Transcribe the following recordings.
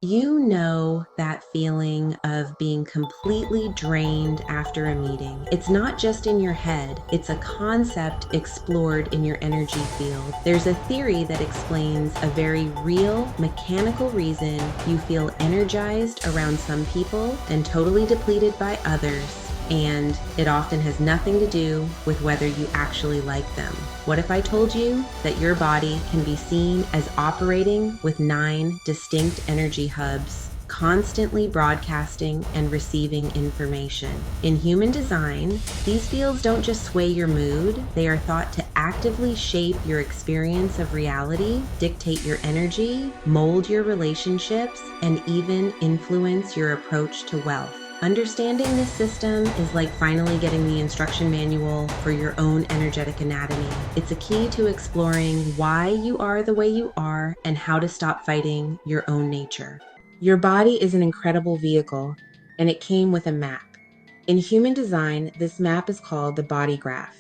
You know that feeling of being completely drained after a meeting. It's not just in your head, it's a concept explored in your energy field. There's a theory that explains a very real mechanical reason you feel energized around some people and totally depleted by others. And it often has nothing to do with whether you actually like them. What if I told you that your body can be seen as operating with 9 distinct energy hubs, constantly broadcasting and receiving information? In human design, these fields don't just sway your mood, they are thought to actively shape your experience of reality, dictate your energy, mold your relationships, and even influence your approach to wealth. Understanding this system is like finally getting the instruction manual for your own energetic anatomy. It's a key to exploring why you are the way you are and how to stop fighting your own nature. Your body is an incredible vehicle, and it came with a map. In human design, this map is called the body graph,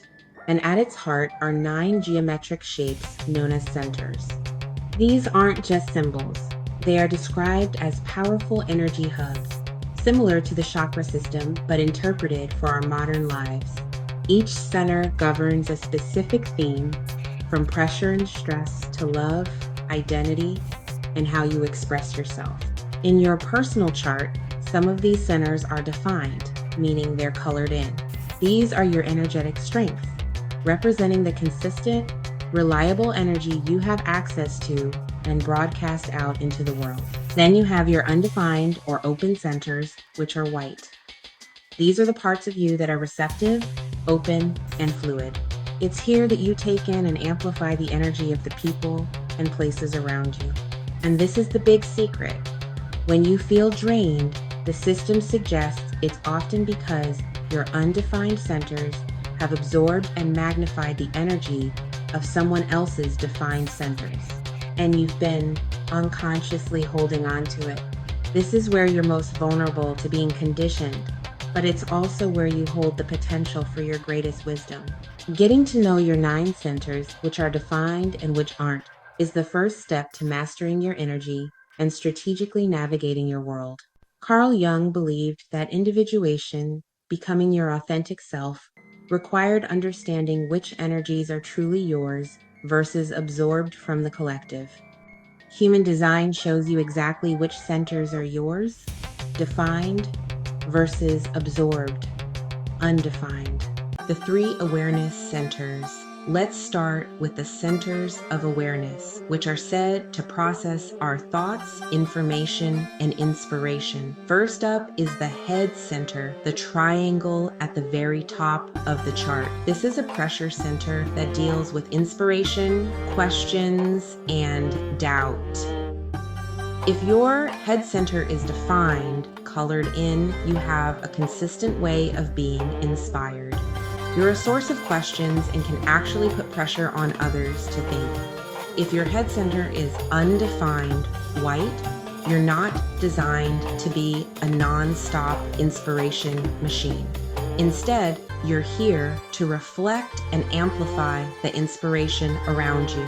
and at its heart are 9 geometric shapes known as centers. These aren't just symbols. They are described as powerful energy hubs, similar to the chakra system, but interpreted for our modern lives. Each center governs a specific theme, from pressure and stress to love, identity, and how you express yourself. In your personal chart, some of these centers are defined, meaning they're colored in. These are your energetic strengths, representing the consistent, reliable energy you have access to and broadcast out into the world. Then you have your undefined or open centers, which are white. These are the parts of you that are receptive, open, and fluid. It's here that you take in and amplify the energy of the people and places around you. And this is the big secret. When you feel drained, the system suggests it's often because your undefined centers have absorbed and magnified the energy of someone else's defined centers, and you've been unconsciously holding on to it. This is where you're most vulnerable to being conditioned, but it's also where you hold the potential for your greatest wisdom. Getting to know your 9 centers, which are defined and which aren't, is the first step to mastering your energy and strategically navigating your world. Carl Jung believed that individuation, becoming your authentic self, required understanding which energies are truly yours versus absorbed from the collective. Human design shows you exactly which centers are yours, defined versus absorbed, undefined. The 3 awareness centers. Let's start with the centers of awareness, which are said to process our thoughts, information, and inspiration. First up is the head center, the triangle at the very top of the chart. This is a pressure center that deals with inspiration, questions, and doubt. If your head center is defined, colored in, you have a consistent way of being inspired. You're a source of questions and can actually put pressure on others to think. If your head center is undefined, white, you're not designed to be a non-stop inspiration machine. Instead, you're here to reflect and amplify the inspiration around you.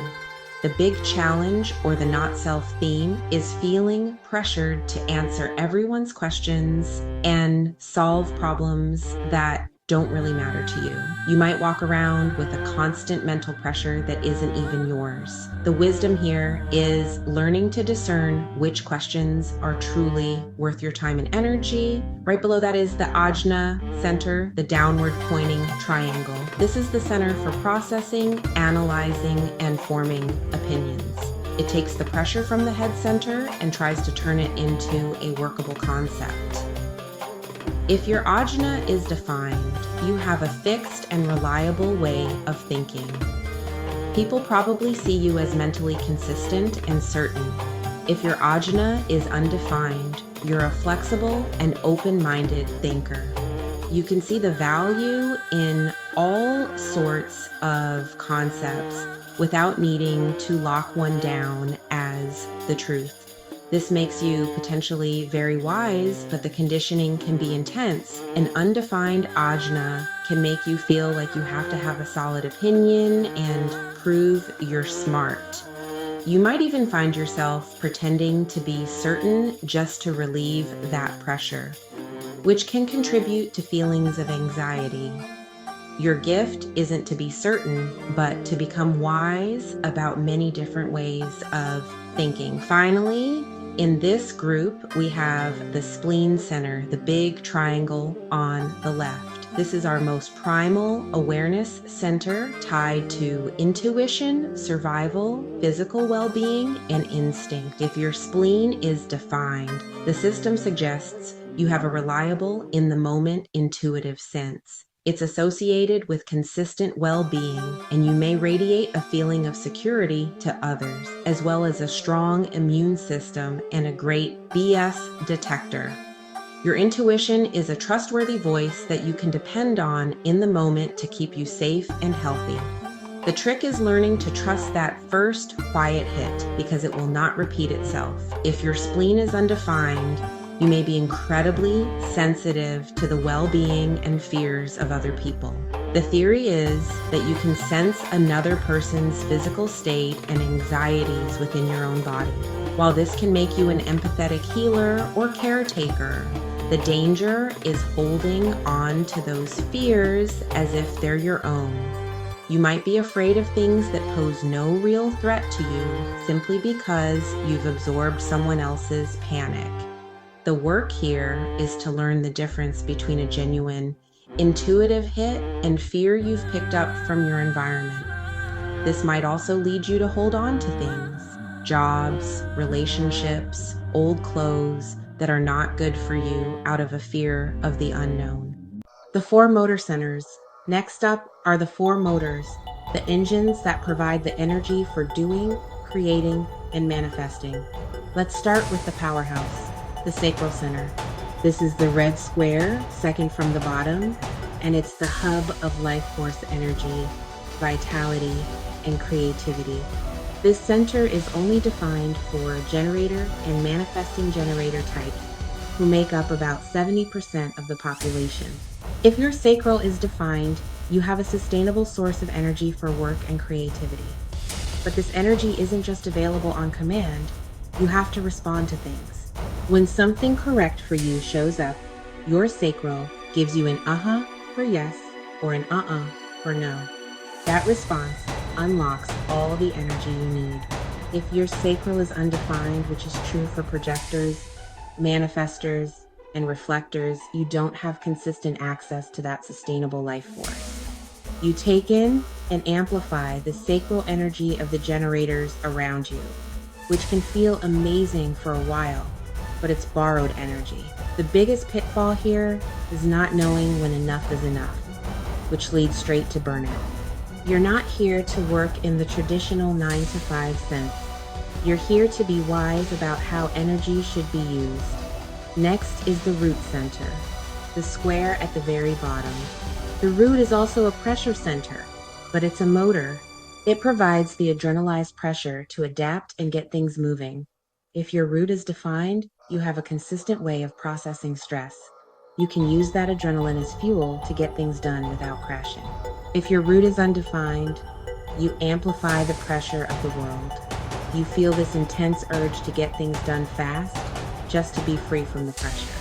The big challenge or the not-self theme is feeling pressured to answer everyone's questions and solve problems that don't really matter to you. You might walk around with a constant mental pressure that isn't even yours. The wisdom here is learning to discern which questions are truly worth your time and energy. Right below that is the Ajna center, the downward pointing triangle. This is the center for processing, analyzing, and forming opinions. It takes the pressure from the head center and tries to turn it into a workable concept. If your ajna is defined, you have a fixed and reliable way of thinking. People probably see you as mentally consistent and certain. If your ajna is undefined, you're a flexible and open-minded thinker. You can see the value in all sorts of concepts without needing to lock one down as the truth. This makes you potentially very wise, but the conditioning can be intense. An undefined ajna can make you feel like you have to have a solid opinion and prove you're smart. You might even find yourself pretending to be certain just to relieve that pressure, which can contribute to feelings of anxiety. Your gift isn't to be certain, but to become wise about many different ways of thinking. Finally, in this group, we have the spleen center, the big triangle on the left. This is our most primal awareness center tied to intuition, survival, physical well-being, and instinct. If your spleen is defined, the system suggests you have a reliable, in-the-moment, intuitive sense. It's associated with consistent well-being, and you may radiate a feeling of security to others, as well as a strong immune system and a great BS detector. Your intuition is a trustworthy voice that you can depend on in the moment to keep you safe and healthy. The trick is learning to trust that first quiet hit because it will not repeat itself. If your spleen is undefined, you may be incredibly sensitive to the well-being and fears of other people. The theory is that you can sense another person's physical state and anxieties within your own body. While this can make you an empathetic healer or caretaker, the danger is holding on to those fears as if they're your own. You might be afraid of things that pose no real threat to you simply because you've absorbed someone else's panic. The work here is to learn the difference between a genuine, intuitive hit and fear you've picked up from your environment. This might also lead you to hold on to things, jobs, relationships, old clothes that are not good for you out of a fear of the unknown. The 4 motor centers. Next up are the 4 motors, the engines that provide the energy for doing, creating, and manifesting. Let's start with the powerhouse, the sacral center. This is the red square, second from the bottom, and it's the hub of life force energy, vitality, and creativity. This center is only defined for generator and manifesting generator types, who make up about 70% of the population. If your sacral is defined, you have a sustainable source of energy for work and creativity. But this energy isn't just available on command, you have to respond to things. When something correct for you shows up, your sacral gives you an for yes or an for no. That response unlocks all the energy you need. If your sacral is undefined, which is true for projectors, manifestors, and reflectors, you don't have consistent access to that sustainable life force. You take in and amplify the sacral energy of the generators around you, which can feel amazing for a while, but it's borrowed energy. The biggest pitfall here is not knowing when enough is enough, which leads straight to burnout. You're not here to work in the traditional 9-to-5 sense. You're here to be wise about how energy should be used. Next is the root center, the square at the very bottom. The root is also a pressure center, but it's a motor. It provides the adrenalized pressure to adapt and get things moving. If your root is defined, you have a consistent way of processing stress. You can use that adrenaline as fuel to get things done without crashing. If your root is undefined, you amplify the pressure of the world. You feel this intense urge to get things done fast, just to be free from the pressure.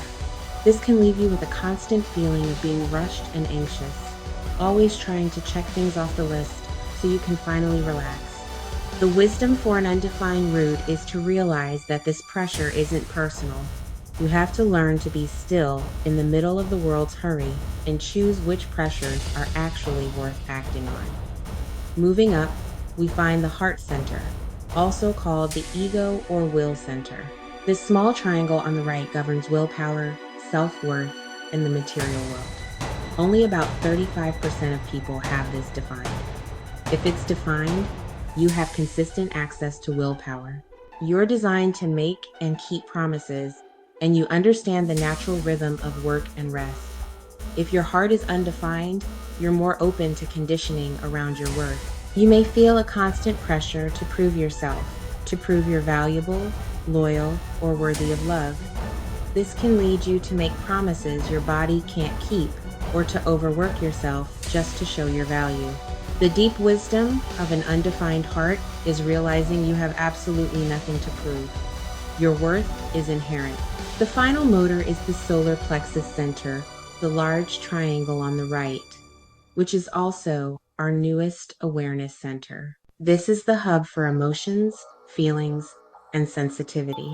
This can leave you with a constant feeling of being rushed and anxious, always trying to check things off the list so you can finally relax. The wisdom for an undefined root is to realize that this pressure isn't personal. You have to learn to be still in the middle of the world's hurry and choose which pressures are actually worth acting on. Moving up, we find the heart center, also called the ego or will center. This small triangle on the right governs willpower, self-worth, and the material world. Only about 35% of people have this defined. If it's defined, you have consistent access to willpower. You're designed to make and keep promises, and you understand the natural rhythm of work and rest. If your heart is undefined, you're more open to conditioning around your worth. You may feel a constant pressure to prove yourself, to prove you're valuable, loyal, or worthy of love. This can lead you to make promises your body can't keep or to overwork yourself just to show your value. The deep wisdom of an undefined heart is realizing you have absolutely nothing to prove. Your worth is inherent. The final motor is the solar plexus center, the large triangle on the right, which is also our newest awareness center. This is the hub for emotions, feelings, and sensitivity.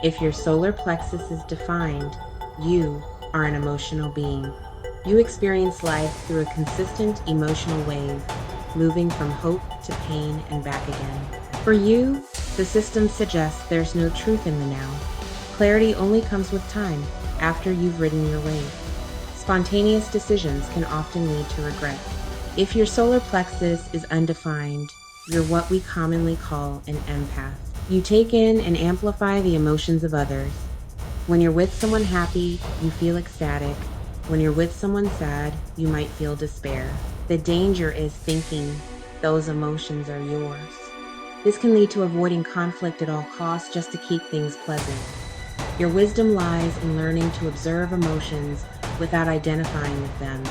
If your solar plexus is defined, you are an emotional being. You experience life through a consistent emotional wave, moving from hope to pain and back again. For you, the system suggests there's no truth in the now. Clarity only comes with time, after you've ridden your wave. Spontaneous decisions can often lead to regret. If your solar plexus is undefined, you're what we commonly call an empath. You take in and amplify the emotions of others. When you're with someone happy, you feel ecstatic. When you're with someone sad, you might feel despair. The danger is thinking those emotions are yours. This can lead to avoiding conflict at all costs just to keep things pleasant. Your wisdom lies in learning to observe emotions without identifying with them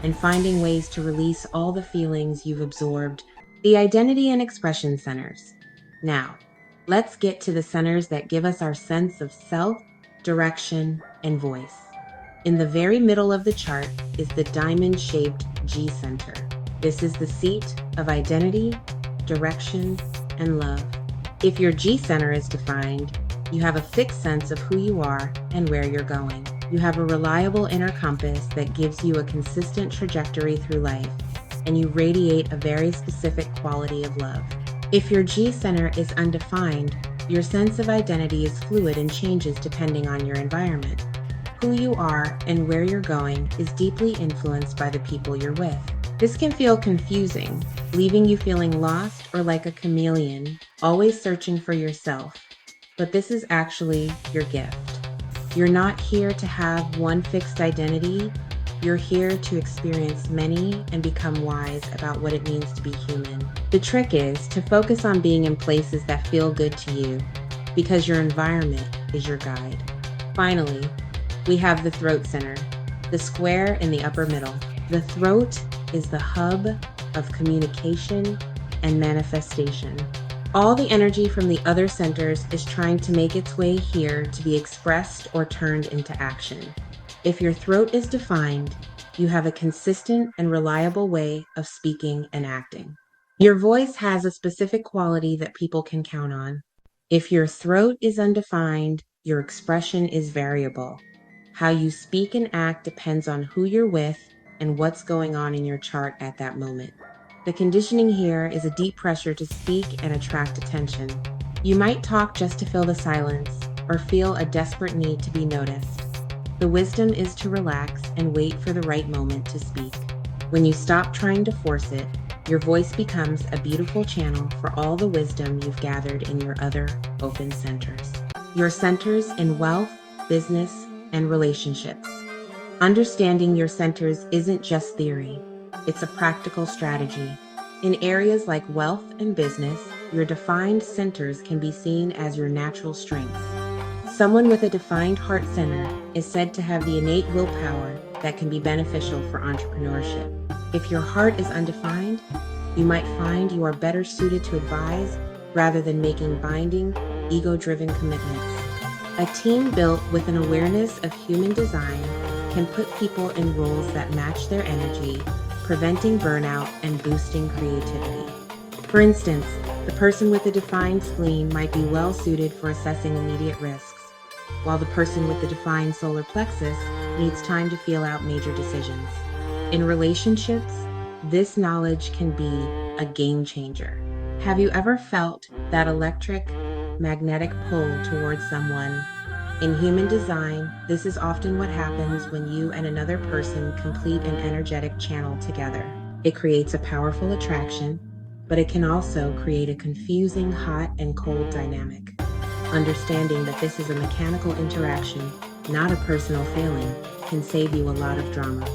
and finding ways to release all the feelings you've absorbed. The identity and expression centers. Now, let's get to the centers that give us our sense of self, direction, and voice. In the very middle of the chart is the diamond-shaped G center. This is the seat of identity, direction, and love. If your G center is defined, you have a fixed sense of who you are and where you're going. You have a reliable inner compass that gives you a consistent trajectory through life, and you radiate a very specific quality of love. If your G center is undefined, your sense of identity is fluid and changes depending on your environment. Who you are and where you're going is deeply influenced by the people you're with. This can feel confusing, leaving you feeling lost or like a chameleon, always searching for yourself. But this is actually your gift. You're not here to have one fixed identity. You're here to experience many and become wise about what it means to be human. The trick is to focus on being in places that feel good to you, because your environment is your guide. Finally, we have the throat center, the square in the upper middle. The throat is the hub of communication and manifestation. All the energy from the other centers is trying to make its way here to be expressed or turned into action. If your throat is defined, you have a consistent and reliable way of speaking and acting. Your voice has a specific quality that people can count on. If your throat is undefined, your expression is variable. How you speak and act depends on who you're with and what's going on in your chart at that moment. The conditioning here is a deep pressure to speak and attract attention. You might talk just to fill the silence or feel a desperate need to be noticed. The wisdom is to relax and wait for the right moment to speak. When you stop trying to force it, your voice becomes a beautiful channel for all the wisdom you've gathered in your other open centers. Your centers in wealth, business, and relationships. Understanding your centers isn't just theory, it's a practical strategy. In areas like wealth and business, your defined centers can be seen as your natural strengths. Someone with a defined heart center is said to have the innate willpower that can be beneficial for entrepreneurship. If your heart is undefined, you might find you are better suited to advise rather than making binding, ego-driven commitments. A team built with an awareness of human design can put people in roles that match their energy, preventing burnout and boosting creativity. For instance, the person with a defined spleen might be well suited for assessing immediate risks, while the person with the defined solar plexus needs time to feel out major decisions. In relationships, this knowledge can be a game changer. Have you ever felt that electric, magnetic pull towards someone? In human design, this is often what happens when you and another person complete an energetic channel together. It creates a powerful attraction, but it can also create a confusing hot and cold dynamic. Understanding that this is a mechanical interaction, not a personal failing, can save you a lot of drama.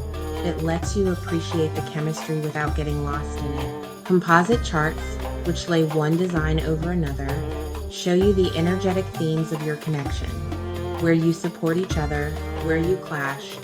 It lets you appreciate the chemistry without getting lost in it. Composite charts, which lay one design over another, show you the energetic themes of your connection, where you support each other, where you clash,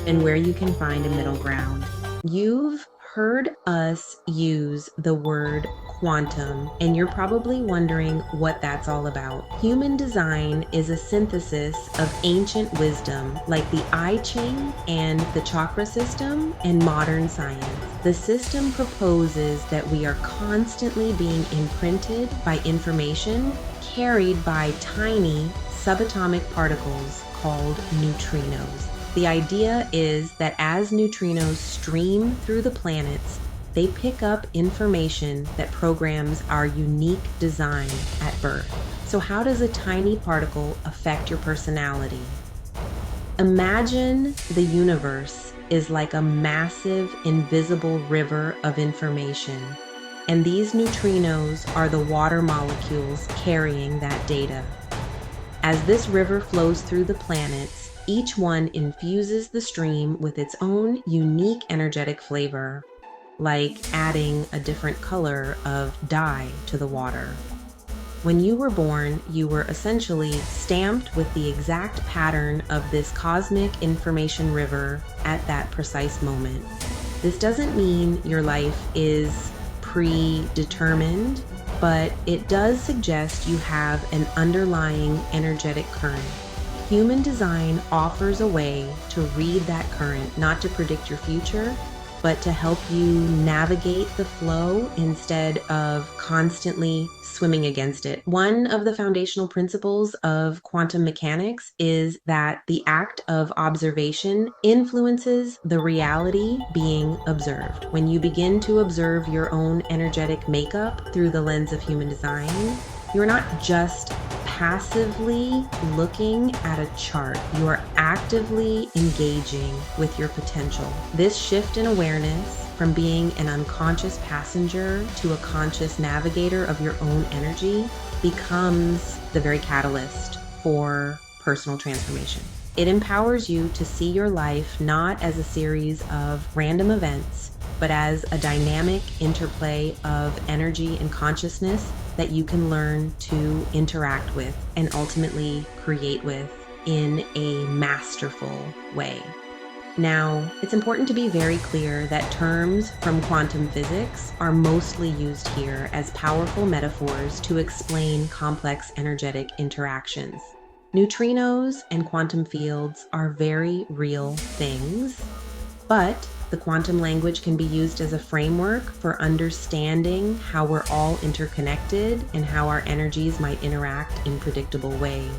and where you can find a middle ground. You've heard us use the word quantum, and you're probably wondering what that's all about. Human design is a synthesis of ancient wisdom like the I Ching and the chakra system and modern science. The system proposes that we are constantly being imprinted by information carried by tiny subatomic particles called neutrinos. The idea is that as neutrinos stream through the planets, they pick up information that programs our unique design at birth. So how does a tiny particle affect your personality? Imagine the universe is like a massive invisible river of information, and these neutrinos are the water molecules carrying that data. As this river flows through the planets, each one infuses the stream with its own unique energetic flavor, like adding a different color of dye to the water. When you were born, you were essentially stamped with the exact pattern of this cosmic information river at that precise moment. This doesn't mean your life is predetermined, but it does suggest you have an underlying energetic current. Human design offers a way to read that current, not to predict your future, but to help you navigate the flow instead of constantly swimming against it. One of the foundational principles of quantum mechanics is that the act of observation influences the reality being observed. When you begin to observe your own energetic makeup through the lens of human design, you're not just passively looking at a chart, you are actively engaging with your potential. This shift in awareness from being an unconscious passenger to a conscious navigator of your own energy becomes the very catalyst for personal transformation. It empowers you to see your life not as a series of random events, but as a dynamic interplay of energy and consciousness that you can learn to interact with and ultimately create with in a masterful way. Now, it's important to be very clear that terms from quantum physics are mostly used here as powerful metaphors to explain complex energetic interactions. Neutrinos and quantum fields are very real things, but the quantum language can be used as a framework for understanding how we're all interconnected and how our energies might interact in predictable ways.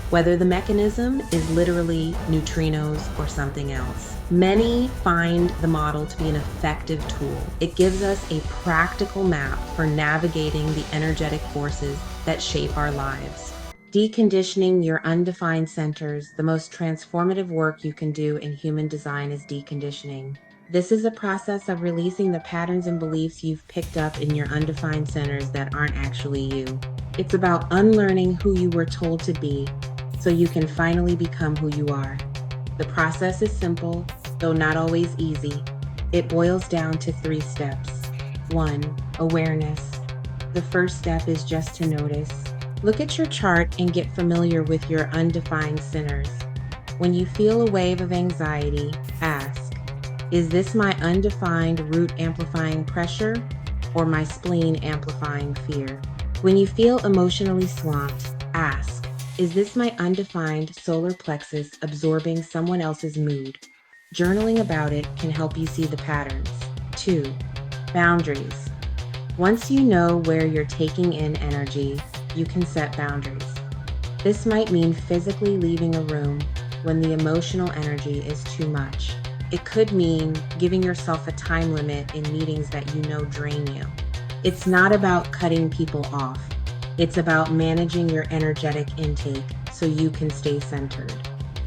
Whether the mechanism is literally neutrinos or something else, many find the model to be an effective tool. It gives us a practical map for navigating the energetic forces that shape our lives. Deconditioning your undefined centers, the most transformative work you can do in human design is deconditioning. This is a process of releasing the patterns and beliefs you've picked up in your undefined centers that aren't actually you. It's about unlearning who you were told to be so you can finally become who you are. The process is simple, though not always easy. It boils down to 3 steps. 1. Awareness. The first step is just to notice. Look at your chart and get familiar with your undefined centers. When you feel a wave of anxiety, ask, is this my undefined root amplifying pressure or my spleen amplifying fear? When you feel emotionally swamped, ask, is this my undefined solar plexus absorbing someone else's mood? Journaling about it can help you see the patterns. 2. Boundaries. Once you know where you're taking in energy, you can set boundaries. This might mean physically leaving a room when the emotional energy is too much. It could mean giving yourself a time limit in meetings that you know drain you. It's not about cutting people off. It's about managing your energetic intake so you can stay centered.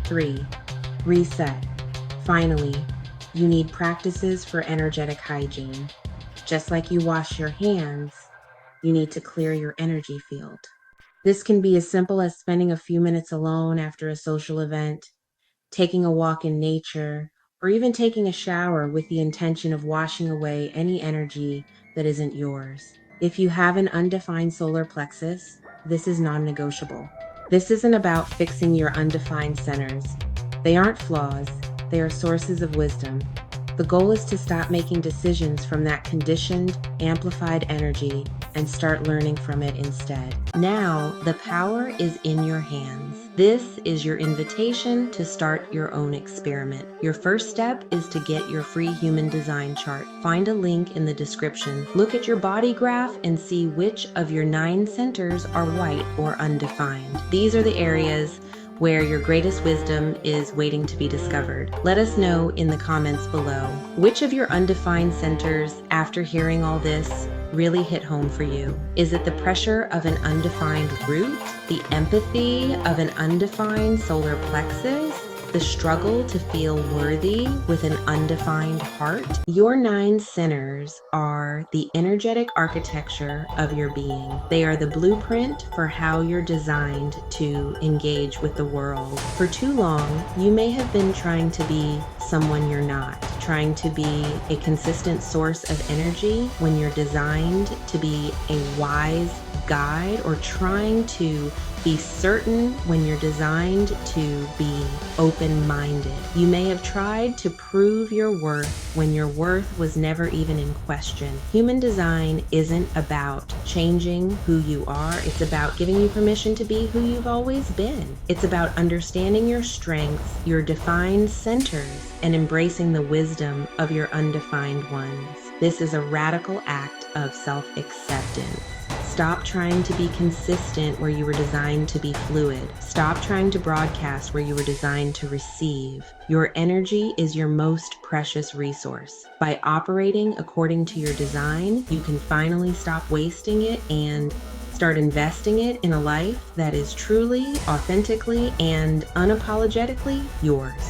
3. Reset. Finally, you need practices for energetic hygiene. Just like you wash your hands, you need to clear your energy field. This can be as simple as spending a few minutes alone after a social event, taking a walk in nature, or even taking a shower with the intention of washing away any energy that isn't yours. If you have an undefined solar plexus, this is non-negotiable. This isn't about fixing your undefined centers. They aren't flaws, they are sources of wisdom. The goal is to stop making decisions from that conditioned, amplified energy and start learning from it instead. Now, the power is in your hands. This is your invitation to start your own experiment. Your first step is to get your free human design chart. Find a link in the description. Look at your body graph and see which of your 9 centers are white or undefined. These are the areas where your greatest wisdom is waiting to be discovered. Let us know in the comments below. Which of your undefined centers, after hearing all this, really hit home for you? Is it the pressure of an undefined root? The empathy of an undefined solar plexus? The struggle to feel worthy with an undefined heart? Your 9 centers are the energetic architecture of your being. They are the blueprint for how you're designed to engage with the world. For too long, you may have been trying to be someone you're not, trying to be a consistent source of energy when you're designed to be a wise guide, or trying to be certain when you're designed to be open-minded. You may have tried to prove your worth when your worth was never even in question. Human design isn't about changing who you are. It's about giving you permission to be who you've always been. It's about understanding your strengths, your defined centers, and embracing the wisdom of your undefined ones. This is a radical act of self-acceptance. Stop trying to be consistent where you were designed to be fluid. Stop trying to broadcast where you were designed to receive. Your energy is your most precious resource. By operating according to your design, you can finally stop wasting it and start investing it in a life that is truly, authentically, and unapologetically yours.